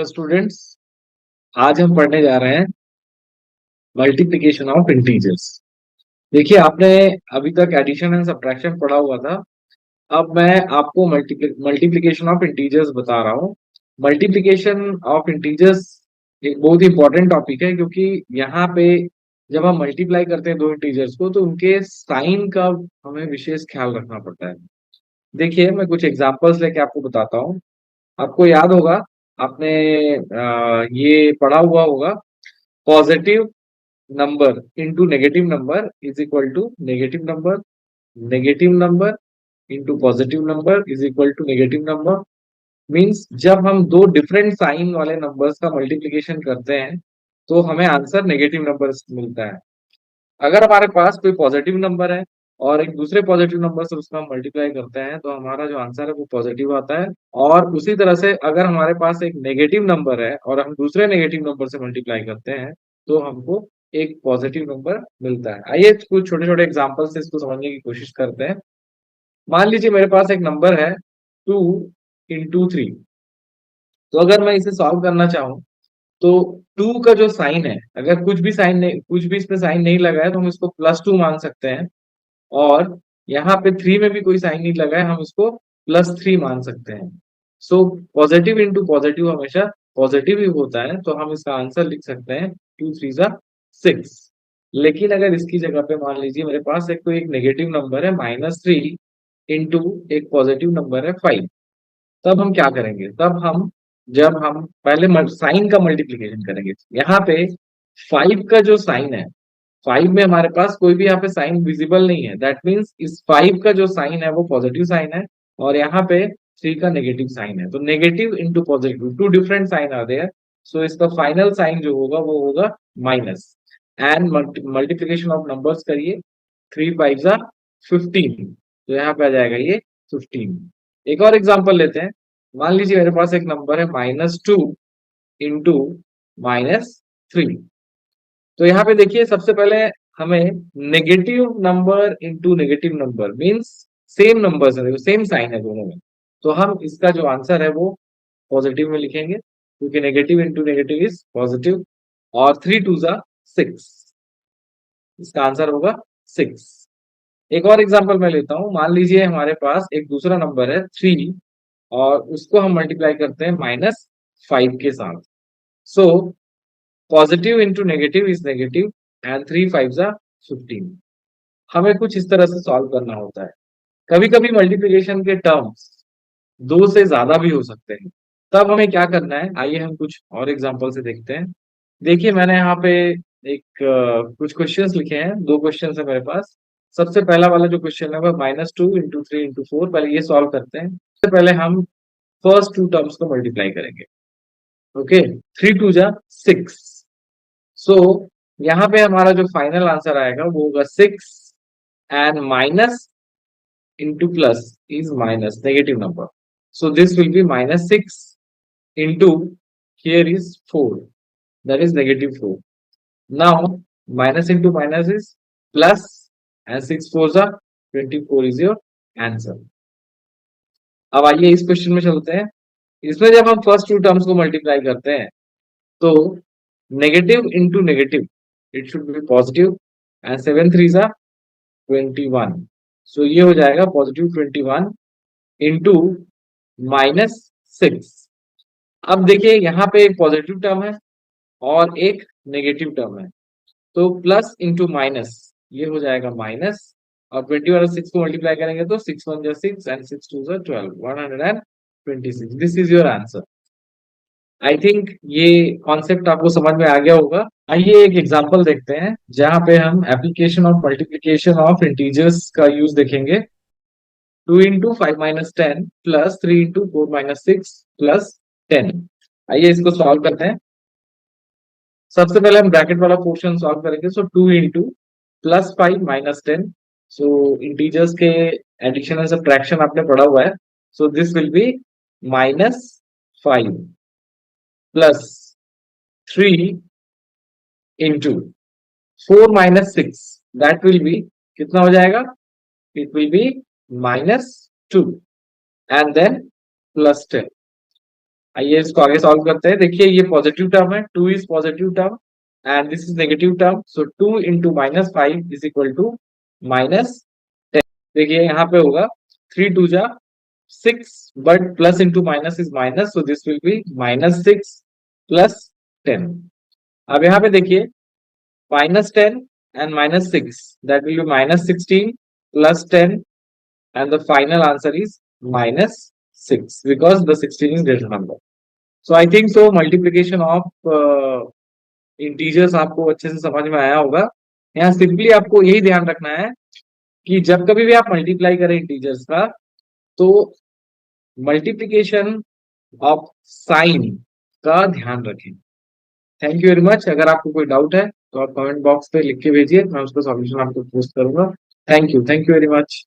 Hello students. आज हम पढ़ने जा रहे हैं मल्टीप्लिकेशन ऑफ इंटीजर्स। देखिए, आपने अभी तक एडिशन एंड सब्ट्रैक्शन पढ़ा हुआ था। अब मैं आपको मल्टीप्लिकेशन ऑफ इंटीजर्स बता रहा हूँ। मल्टीप्लिकेशन ऑफ इंटीजर्स एक बहुत ही इंपॉर्टेंट टॉपिक है, क्योंकि यहाँ पे जब हम मल्टीप्लाई करते हैं दो इंटीजर्स को, तो उनके साइन का हमें विशेष ख्याल रखना पड़ता है। देखिए, मैं कुछ एग्जांपल्स लेके आपको बताता हूँ। आपको याद होगा, आपने ये पढ़ा हुआ होगा, positive number into negative number is equal to negative number, negative number into positive number is equal to negative number. Means जब हम दो डिफरेंट साइन वाले नंबर्स का मल्टीप्लिकेशन करते हैं तो हमें आंसर नेगेटिव नंबर मिलता है। अगर हमारे पास कोई पॉजिटिव नंबर है और एक दूसरे पॉजिटिव नंबर से उसका हम मल्टीप्लाई करते हैं तो हमारा जो आंसर है वो पॉजिटिव आता है। और उसी तरह से अगर हमारे पास एक नेगेटिव नंबर है और हम दूसरे नेगेटिव नंबर से मल्टीप्लाई करते हैं तो हमको एक पॉजिटिव नंबर मिलता है। आइए कुछ छोटे छोटे एग्जाम्पल से इसको समझने की कोशिश करते हैं। मान लीजिए मेरे पास एक नंबर है 2 × 3। तो अगर मैं इसे सॉल्व करना चाहूँ तो 2 का जो साइन है, अगर कुछ भी इसमें साइन नहीं लगा है तो हम इसको +2 मान सकते हैं। और यहाँ पे 3 में भी कोई साइन नहीं लगा है, हम इसको +3 मान सकते हैं। सो पॉजिटिव इंटू पॉजिटिव हमेशा पॉजिटिव ही होता है, तो हम इसका आंसर लिख सकते हैं 2 × 3 = 6। लेकिन अगर इसकी जगह पे मान लीजिए मेरे पास एक नेगेटिव नंबर है -3 इंटू एक पॉजिटिव नंबर है 5। तब हम क्या करेंगे? जब हम पहले साइन का मल्टीप्लीकेशन करेंगे, यहाँ पे 5 का जो साइन है, 5 में हमारे पास कोई भी यहाँ पे साइन विजिबल नहीं है। दैट मीन्स इस 5 का जो साइन है वो पॉजिटिव साइन है और यहाँ पे 3 का नेगेटिव साइन है। तो negative into positive, two different sign are there. So इसका फाइनल साइन जो होगा वो होगा minus. And multiplication of numbers करिए, 3 × 5 = 15। तो यहाँ पे आ जाएगा ये 15। एक और एग्जाम्पल लेते हैं। मान लीजिए मेरे पास एक नंबर है -2 इंटू -3। तो यहाँ पे देखिए, सबसे पहले हमें negative number into negative number means same numbers है, सेम साइन है दोनों में, तो हम इसका जो आंसर है वो पॉजिटिव में लिखेंगे, क्योंकि negative into negative is positive. और 3 × 2 = 6, इसका आंसर होगा 6। एक और एग्जांपल मैं लेता हूं। मान लीजिए हमारे पास एक दूसरा नंबर है 3 और उसको हम मल्टीप्लाई करते हैं -5 के साथ। So positive into negative is negative and 3 × 5 = 15। हमें कुछ इस तरह से सॉल्व करना होता है। कभी कभी मल्टीप्लिकेशन के टर्म्स दो से ज्यादा भी हो सकते हैं। तब हमें क्या करना है, आइए हम कुछ और एग्जांपल से देखते हैं। देखिए, मैंने यहाँ पे कुछ क्वेश्चंस लिखे हैं। दो क्वेश्चंस है मेरे पास। सबसे पहला वाला जो क्वेश्चन है वो -2 × 3 × 4। पहले ये सॉल्व करते हैं। सबसे पहले हम फर्स्ट टू टर्म्स को मल्टीप्लाई करेंगे। ओके, 3 × 2 = 6। सो यहाँ पे हमारा जो फाइनल आंसर आएगा वो होगा 6 and minus into plus is minus negative number. So this will be -6 into here is 4, that is -4. Now minus into minus is plus and 6 4s are 24 is your answer. अब आइए इस question में चलते हैं। इसमें जब हम फर्स्ट टू टर्म्स को मल्टीप्लाई करते हैं तो negative into negative it should be positive and 7 3s are 21। सो ये हो जाएगा +21 इंटू -6। अब देखिए, यहाँ पे एक पॉजिटिव टर्म है और एक नेगेटिव टर्म है, तो प्लस इंटू माइनस ये हो जाएगा माइनस। और 21 और 6 को मल्टीप्लाई करेंगे तो 6 1 = 6 and 6 2 = 12, 126। This is your answer. I think ये कॉन्सेप्ट आपको समझ में आ गया होगा। आइए एक एग्जांपल देखते हैं जहां पे हम application of multiplication of integers का यूज देखेंगे। 2 × 5 - 10 प्लस 3 × 4 - 6 प्लस 10। आइए इसको सॉल्व करते हैं। सबसे पहले हम ब्रैकेट वाला पोर्शन सॉल्व करेंगे। सो 2 × +5 - 10। सो इंटीजर्स के एडिशन एंड सब्ट्रैक्शन आपने पढ़ा हुआ है। सो this will B -5 plus 3 × 4 - 6, that will be कितना हो जाएगा? It will be -2 and then +10। आइए इसको आगे सॉल्व करते हैं। देखिए ये पॉजिटिव टर्म है, 2 is positive term and this is negative term, so 2 into minus 5 is equal to minus 10। देखिए यहाँ पे होगा 3 2 जा 6, but plus into minus is minus, so this will be minus 6 plus 10। अब यहाँ पे देखिए minus 10 and minus 6, that will be minus 16 plus 10, and the final answer is minus 6 because the 16 is greater number. So I think so multiplication of integers आपको अच्छे से समझ में आया होगा। यहाँ सिंपली आपको यही ध्यान रखना है कि जब कभी भी आप मल्टीप्लाई करें इंटीजर्स का, तो मल्टीप्लिकेशन ऑफ साइन का ध्यान रखें। Thank you very much. अगर आपको कोई डाउट है तो आप कमेंट बॉक्स पे लिख के भेजिए, मैं उसका सॉल्यूशन आपको पोस्ट करूंगा। Thank you very much.